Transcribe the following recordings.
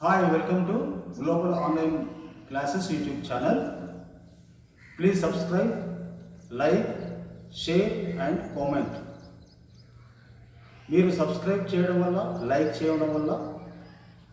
Hi, welcome to Global Online Classes YouTube channel. Please subscribe, like, share and comment. మీరు subscribe చేయడం వల్ల, like చేయడం వల్ల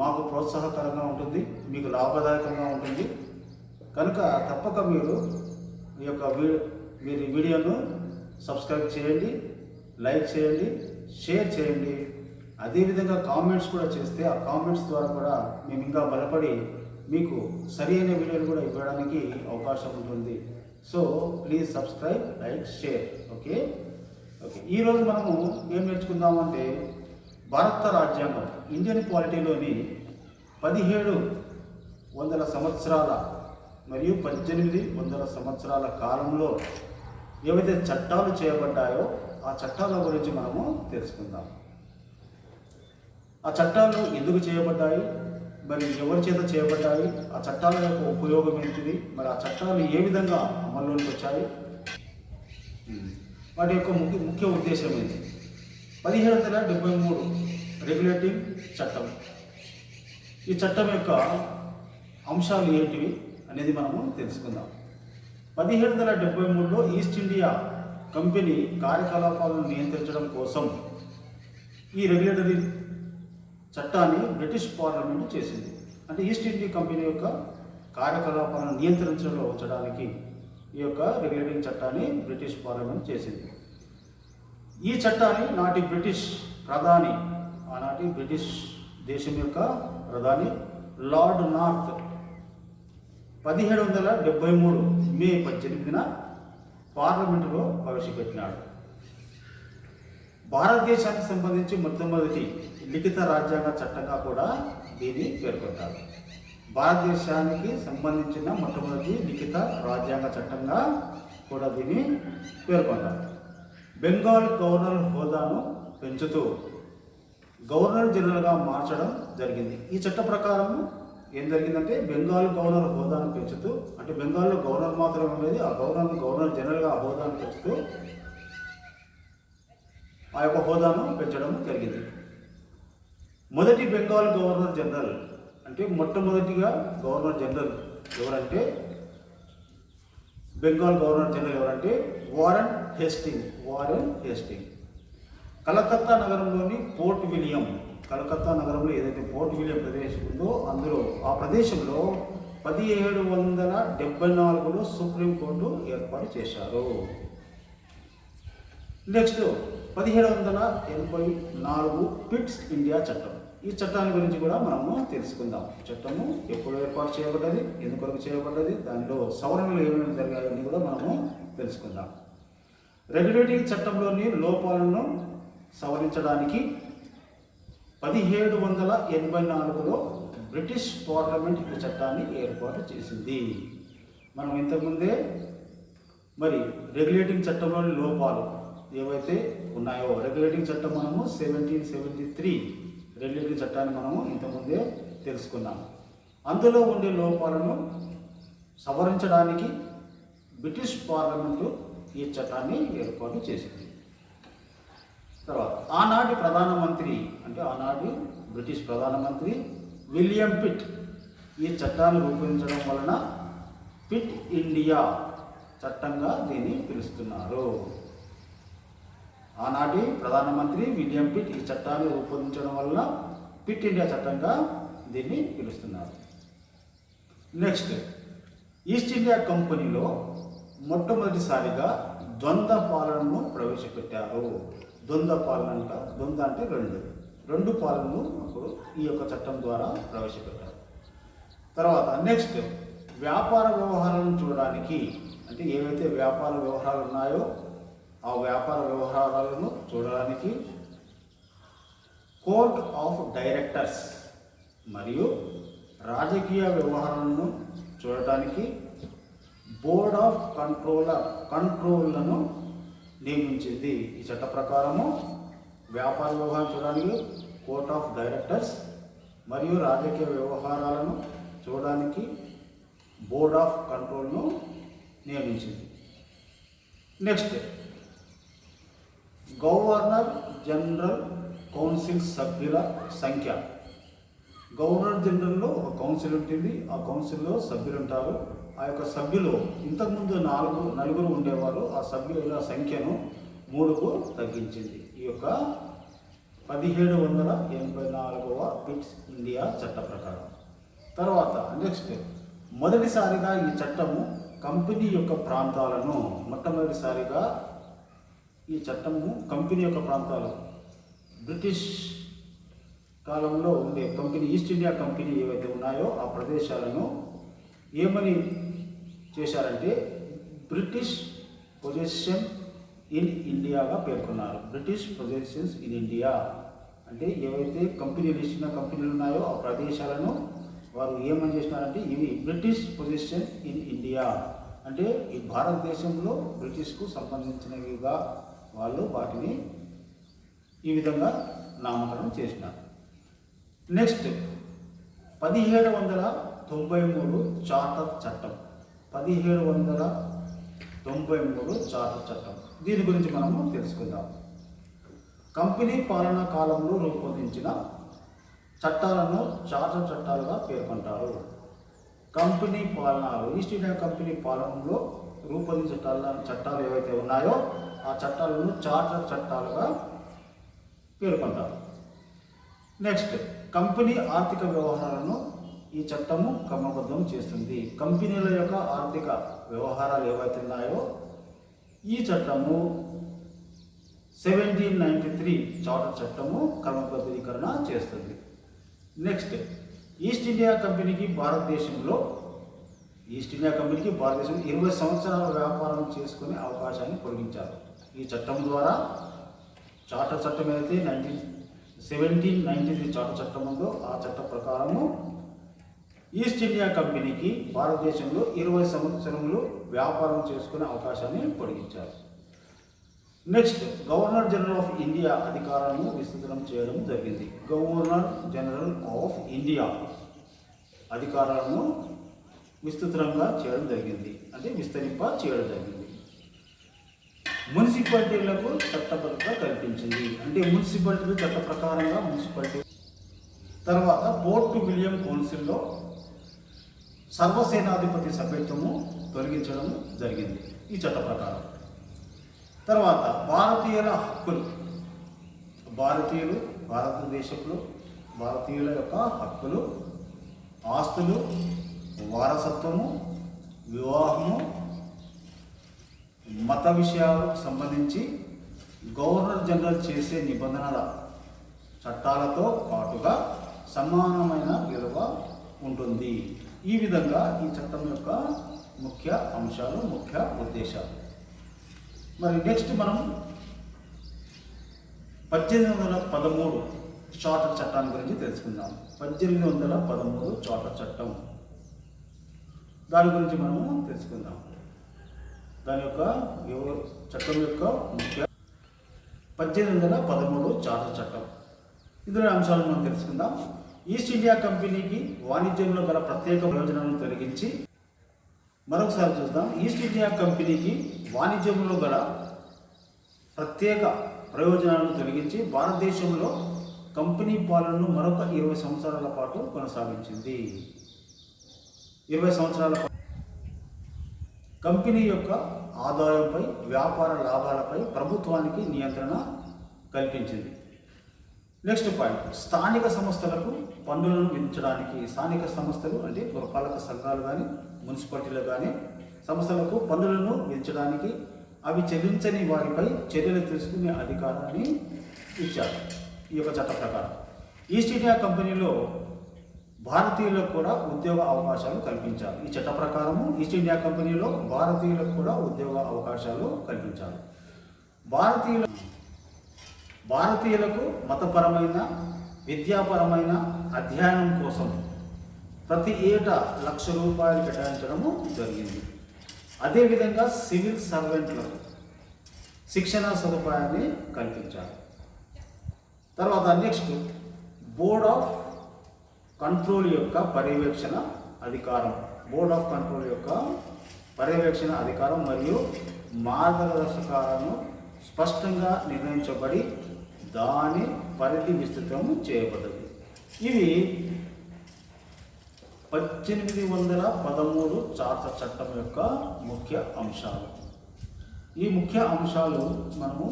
మాకు ప్రోత్సాహకరంగా ఉంటుంది, మీకు లాభదాయకంగా ఉంటుంది. కనుక తప్పక మీరు ఈ యొక్క వీడియోను సబ్స్క్రైబ్ చేయండి, లైక్ చేయండి, షేర్ చేయండి. అదేవిధంగా కామెంట్స్ కూడా చేస్తే ఆ కామెంట్స్ ద్వారా కూడా మేము ఇంకా బలపడి మీకు సరైన వీడియోలు కూడా ఇవ్వడానికి అవకాశం ఉంటుంది. So please subscribe, like, share. Okay. ఈరోజు మనము ఏం నేర్చుకుందామంటే భారత రాజ్యాంగం ఇండియన్ పాలిటీలోని 1700 సంవత్సరాల మరియు 1800 సంవత్సరాల కాలంలో ఏవైతే చట్టాలు చేయబడ్డాయో ఆ చట్టాల గురించి మనము తెలుసుకుందాం. ఆ చట్టాలు ఎందుకు చేయబడ్డాయి, మరి ఎవరి చేత చేయబడ్డాయి, ఆ చట్టాల యొక్క ఉపయోగం ఏంటిది, మరి ఆ చట్టాలు ఏ విధంగా అమల్లోకి వచ్చాయి, వాటి యొక్క ముఖ్య ఉద్దేశం ఏంటి. 1773 రెగ్యులేటింగ్ చట్టం. ఈ చట్టం యొక్క అంశాలు ఏంటివి అనేది మనము తెలుసుకుందాం. 1773లో ఈస్ట్ ఇండియా కంపెనీ కార్యకలాపాలను నియంత్రించడం కోసం ఈ రెగ్యులేటరీ చట్టాన్ని బ్రిటిష్ పార్లమెంట్ చేసింది. అంటే ఈస్ట్ ఇండియా కంపెనీ యొక్క కార్యకలాపాలను నియంత్రించడంలో ఉంచడానికి ఈ యొక్క రెగ్యులేటింగ్ చట్టాన్ని బ్రిటిష్ పార్లమెంట్ చేసింది. ఈ చట్టాన్ని నాటి బ్రిటిష్ ప్రధాని, ఆనాటి బ్రిటిష్ దేశం యొక్క ప్రధాని లార్డ్ నార్త్ 1773 మే 18న పార్లమెంటులో ప్రవేశపెట్టినాడు. భారతదేశానికి సంబంధించి మొట్టమొదటి లిఖిత రాజ్యాంగ చట్టంగా కూడా దీన్ని పేర్కొంటారు. భారతదేశానికి సంబంధించిన మొట్టమొదటి లిఖిత రాజ్యాంగ చట్టంగా కూడా దీన్ని పేర్కొంటారు. బెంగాల్ గవర్నర్ హోదాను పెంచుతూ గవర్నర్ జనరల్గా మార్చడం జరిగింది. ఈ చట్ట ప్రకారం ఏం జరిగిందంటే బెంగాల్ గవర్నర్ హోదాను పెంచుతూ, అంటే బెంగాల్లో గవర్నర్ మాత్రమే ఉండేది, ఆ గవర్నర్ జనరల్గా ఆ హోదాను పెంచుతూ ఆ యొక్క హోదాను పెంచడం జరిగింది. మొదటి బెంగాల్ గవర్నర్ జనరల్, అంటే మొట్టమొదటిగా గవర్నర్ జనరల్ ఎవరంటే బెంగాల్ గవర్నర్ జనరల్ ఎవరంటే వారెన్ హేస్టింగ్. కలకత్తా నగరంలోని పోర్ట్ విలియం, కలకత్తా నగరంలో ఏదైతే పోర్ట్ విలియం ప్రదేశం ఉందో అందులో ఆ ప్రదేశంలో 1774లో సుప్రీంకోర్టు ఏర్పాటు చేశారు. నెక్స్ట్ 1784 పిట్స్ ఇండియా చట్టం. ఈ చట్టాన్ని గురించి కూడా మనము తెలుసుకుందాం. చట్టము ఎప్పుడు ఏర్పాటు చేయబడ్డది, ఎందుకొరకు చేయబడ్డది, దానిలో సవరణలు ఏమేమి జరిగాయని కూడా మనము తెలుసుకుందాం. రెగ్యులేటింగ్ చట్టంలోని లోపాలను సవరించడానికి 1784లో బ్రిటిష్ పార్లమెంట్ ఈ చట్టాన్ని ఏర్పాటు చేసింది. మనం ఇంతకుముందే మరి రెగ్యులేటింగ్ చట్టంలోని లోపాలు ఏవైతే ఉన్నాయో, రెగ్యులేటింగ్ చట్టం మనము 1773 రెగ్యులేటింగ్ చట్టాన్ని మనము ఇంతకుముందే తెలుసుకున్నాము. అందులో ఉండే లోపాలను సవరించడానికి బ్రిటిష్ పార్లమెంటు ఈ చట్టాన్ని ఏర్పాటు చేసింది. తర్వాత ఆనాటి ప్రధానమంత్రి, అంటే ఆనాటి బ్రిటిష్ ప్రధానమంత్రి విలియం పిట్ ఈ చట్టాన్ని రూపొందించడం వలన పిట్ ఇండియా చట్టంగా దీన్ని పిలుస్తున్నారు. ఆనాటి ప్రధానమంత్రి విలియం పిట్ ఈ చట్టాన్ని రూపొందించడం వలన పిట్ ఇండియా చట్టంగా దీన్ని పిలుస్తున్నారు. నెక్స్ట్, ఈస్ట్ ఇండియా కంపెనీలో మొట్టమొదటిసారిగా ద్వంద్వ పాలనను ప్రవేశపెట్టారు. ద్వంద్వ పాలన ద్వంద్వ అంటే రెండు పాలనను అప్పుడు ఈ యొక్క చట్టం ద్వారా ప్రవేశపెట్టారు. తర్వాత నెక్స్ట్, వ్యాపార వ్యవహారాలను చూడడానికి, అంటే ఏవైతే వ్యాపార వ్యవహారాలు ఉన్నాయో ఆ వ్యాపార వ్యవహారాలను చూడడానికి కోర్ట్ ఆఫ్ డైరెక్టర్స్ మరియు రాజకీయ వ్యవహారాలను చూడటానికి బోర్డ్ ఆఫ్ కంట్రోల్లను నియమించింది. ఈ చట్ట ప్రకారము వ్యాపార వ్యవహారం చూడడానికి కోర్ట్ ఆఫ్ డైరెక్టర్స్ మరియు రాజకీయ వ్యవహారాలను చూడడానికి బోర్డ్ ఆఫ్ కంట్రోల్ను నియమించింది. నెక్స్ట్, గవర్నర్ జనరల్ కౌన్సిల్ సభ్యుల సంఖ్య గవర్నర్ జనరల్లో ఒక కౌన్సిల్ ఉంటుంది. ఆ కౌన్సిల్లో సభ్యులు ఉంటారు. ఆ యొక్క సభ్యులు ఇంతకుముందు నలుగురు ఉండేవారు. ఆ సభ్యుల సంఖ్యను 3కు తగ్గించింది ఈ యొక్క 1784వ బిట్స్ ఇండియా చట్ట ప్రకారం. తర్వాత నెక్స్ట్, మొదటిసారిగా ఈ చట్టము కంపెనీ యొక్క ప్రాంతాలను మొట్టమొదటిసారిగా ఈ చట్టము కంపెనీ యొక్క ప్రాంతాలు బ్రిటిష్ కాలంలో ఉండే కంపెనీ ఈస్ట్ ఇండియా కంపెనీ ఏవైతే ఉన్నాయో ఆ ప్రదేశాలను ఏమని చేశారంటే బ్రిటిష్ పొజిషన్ ఇన్ ఇండియాగా పేర్కొన్నారు. బ్రిటిష్ పొజిషన్స్ ఇన్ ఇండియా అంటే ఏవైతే కంపెనీలు ఇచ్చిన కంపెనీలు ఉన్నాయో ఆ ప్రదేశాలను వారు ఏమని చేసినారంటే ఇవి బ్రిటిష్ పొజిషన్ ఇన్ ఇండియా అంటే ఈ భారతదేశంలో బ్రిటిష్కు సంబంధించినవిగా వాళ్ళు వాటిని ఈ విధంగా నామకరణం చేసినారు. నెక్స్ట్ 1793 చార్టర్ చట్టం. 1793 చార్టర్ చట్టం దీని గురించి మనము తెలుసుకుందాం. కంపెనీ పాలనా కాలంలో రూపొందించిన చట్టాలను చార్టర్ చట్టాలుగా పేర్కొంటారు. కంపెనీ పాలనలు ఈస్ట్ ఇండియా కంపెనీ పాలనలో రూపొందించిన చట్టాలు ఏవైతే ఉన్నాయో ఆ చట్టాలను చార్టర్ చట్టాలుగా పేర్కొంటారు. నెక్స్ట్, కంపెనీ ఆర్థిక వ్యవహారాలను ఈ చట్టము క్రమబద్ధం చేస్తుంది. కంపెనీల యొక్క ఆర్థిక వ్యవహారాలు ఏవైతే ఉన్నాయో ఈ చట్టము 1793 చార్టర్ చట్టము క్రమబద్ధీకరణ చేస్తుంది. నెక్స్ట్, ఈస్ట్ ఇండియా కంపెనీకి భారతదేశంలో 20 సంవత్సరాల వ్యాపారం చేసుకునే అవకాశాన్ని పొడిగించారు. ఈ చట్టం ద్వారా చార్టర్ చట్టం ఏదైతే 1793 చార్టర్ చట్టం ఉందో ఆ చట్ట ప్రకారము ఈస్ట్ ఇండియా కంపెనీకి భారతదేశంలో 20 సంవత్సరములు వ్యాపారం చేసుకునే అవకాశాన్ని పొడిగించారు. Next, governor general of India అధికారాలను విస్తృతం చేయడం జరిగింది. గవర్నర్ జనరల్ ఆఫ్ ఇండియా అధికారాలను విస్తృతంగా చేయడం జరిగింది అంటే విస్తరింప చేయడం జరిగింది. మున్సిపాలిటీలకు చట్టబద్ధత కల్పించింది అంటే మున్సిపాలిటీలు చట్ట ప్రకారంగా మున్సిపాలిటీ. తర్వాత పోర్ట్ విలియం కౌన్సిల్లో సర్వసేనాధిపతి సభ్యత్వము తొలగించడం జరిగింది ఈ చట్ట ప్రకారం. తర్వాత భారతీయుల హక్కులు. భారతదేశంలో భారతీయుల యొక్క హక్కులు, ఆస్తులు, వారసత్వము, వివాహము, మత విషయాలకు సంబంధించి గవర్నర్ జనరల్ చేసే నిబంధనల చట్టాలతో పాటుగా సమానమైన విలువ ఉంటుంది. ఈ విధంగా ఈ చట్టం యొక్క ముఖ్య అంశాలు, ముఖ్య ఉద్దేశాలు. మరి నెక్స్ట్ మనం 1813 చార్టర్ చట్టాన్ని గురించి తెలుసుకుందాం. 1813 చార్టర్ చట్టం దాని గురించి మనము తెలుసుకుందాం. దాని యొక్క చట్టం యొక్క ముఖ్య 1813 చార్టర్ చట్టం. ఇందులో అంశాలను మనం తెలుసుకుందాం. ఈస్ట్ ఇండియా కంపెనీకి వాణిజ్యంలో గల ప్రత్యేక ప్రయోజనాలను తొలగించి, మరొకసారి చూద్దాం. ఈస్ట్ ఇండియా కంపెనీకి వాణిజ్యంలో గల ప్రత్యేక ప్రయోజనాలను తొలగించి భారతదేశంలో కంపెనీ పాలనను మరొక 20 సంవత్సరాల పాటు కొనసాగించింది. 20 సంవత్సరాల కంపెనీ యొక్క ఆదాయంపై, వ్యాపార లాభాలపై ప్రభుత్వానికి నియంత్రణ కల్పించింది. నెక్స్ట్ పాయింట్, స్థానిక సంస్థలకు పన్నులను విధించడానికి. స్థానిక సంస్థలు అంటే పురపాలక సంఘాలు కానీ మున్సిపాలిటీలు కానీ సంస్థలకు పన్నులను విధించడానికి, అవి చెల్లించని వారిపై చర్యలు తీసుకునే అధికారాన్ని ఇచ్చారు ఈ యొక్క చట్ట ప్రకారం. ఈస్ట్ ఇండియా కంపెనీలో భారతీయులకు కూడా ఉద్యోగ అవకాశాలు కల్పించారు. ఈ చట్ట ప్రకారము ఈస్ట్ ఇండియా కంపెనీలో భారతీయులకు కూడా ఉద్యోగ అవకాశాలు కల్పించారు. భారతీయులకు మతపరమైన, విద్యాపరమైన అధ్యయనం కోసం ప్రతి ఏటా ₹1,00,000 కేటాయించడము జరిగింది. అదేవిధంగా సివిల్ సర్వెంట్లకు శిక్షణ సదుపాయాన్ని కల్పించారు. తర్వాత నెక్స్ట్, బోర్డ్ ఆఫ్ కంట్రోల్ యొక్క పర్యవేక్షణ అధికారం. బోర్డ్ ఆఫ్ కంట్రోల్ యొక్క పర్యవేక్షణ అధికారం మరియు మార్గదర్శకాలను స్పష్టంగా నిర్ణయించబడి దాని పరిధి విస్తృతం చేయబడ్డది. ఇవి 1813 చార్టర్ చట్టం యొక్క ముఖ్య అంశాలు. ఈ ముఖ్య అంశాలు మనము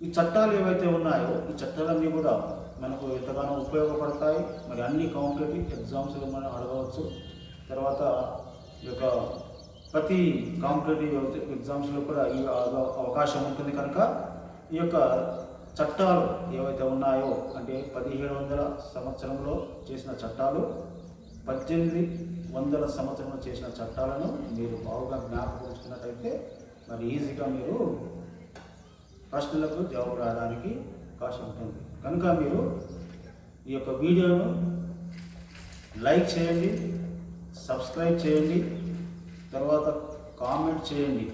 ఈ చట్టాలు ఏవైతే ఉన్నాయో ఈ చట్టాలన్నీ కూడా మనకు ఎంతగానో ఉపయోగపడతాయి. మరి అన్ని కాంపిటేటివ్ ఎగ్జామ్స్లో మనం అడగవచ్చు. తర్వాత ఈ యొక్క ప్రతి కాంపిటేటివ్ ఎగ్జామ్స్లో కూడా ఈ అవకాశం ఉంటుంది. కనుక ఈ యొక్క చట్టాలు ఏవైతే ఉన్నాయో అంటే 1700 సంవత్సరంలో చేసిన చట్టాలు, 1800 సంవత్సరంలో చేసిన చట్టాలను మీరు బాగా జ్ఞాపకం మరి ఈజీగా మీరు ప్రశ్నలకు జవాబు రాయడానికి అవకాశం ఉంటుంది. కనుక మీరు ఈ యొక్క వీడియోను లైక్ చేయండి, సబ్స్క్రైబ్ చేయండి, తర్వాత కామెంట్ చేయండి.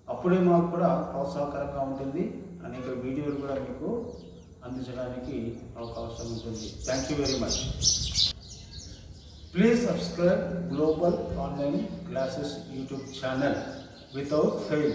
అప్పుడే మాకు కూడా ప్రోత్సాహకరంగా ఉంటుంది. అనేక వీడియోలు కూడా మీకు అందించడానికి అవకాశం ఉంటుంది. Thank you very much. Please subscribe global online classes YouTube channel without fail.